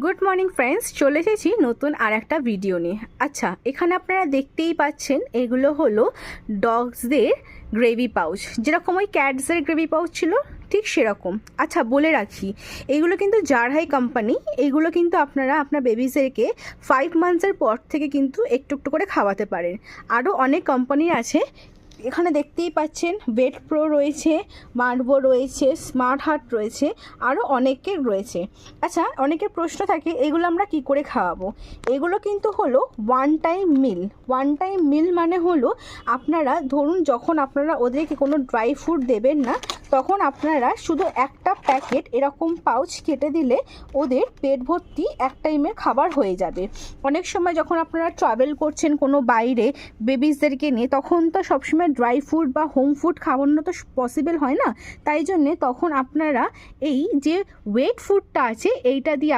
Good morning friends, চলে এসেছি নতুন আর একটা ভিডিও নিয়ে। আচ্ছা, এখানে আপনারা দেখতেই পাচ্ছেন এগুলো হলো ডগসদের গ্রেভি পাউচ, যেরকম ওই ক্যাটসের গ্রেভি পাউচ ছিল ঠিক সেরকম। আচ্ছা, বলে রাখি এগুলো কিন্তু জারহাই কোম্পানি। এগুলো কিন্তু আপনারা আপনার বেবিদেরকে 5 মান্থসের পর থেকে কিন্তু একটু একটু করে খাওয়াতে পারেন। আরও অনেক কোম্পানি আছে, এখানে দেখতেই পাচ্ছেন ভেট প্রো রয়েছে, মার্ভো রয়েছে, স্মার্ট হার্ট রয়েছে, আরও অনেকের রয়েছে। আচ্ছা, অনেকের প্রশ্ন থাকে এগুলো আমরা কি করে খাওয়াবো। এগুলো কিন্তু হলো ওয়ান টাইম মিল মানে হলো আপনারা ধরুন যখন আপনারা ওদেরকে কোনো ড্রাই ফ্রুট দেবেন না, তখন আপনারা শুধু একটা প্যাকেট এরকম পাউচ কেটে দিলে ওদের পেট ভর্তি এক টাইমের খাবার হয়ে যাবে। অনেক সময় যখন আপনারা ট্রাভেল করছেন কোনো বাইরে বেবিসদেরকে নিয়ে, তখন তো সবসময় ড্রাই ফুড বা হোম ফুড খাওয়ানো তো পসিবল হয় না। তাই জন্যে তখন আপনারা এই যে ওয়েট ফুডটা আছে এইটা দিয়ে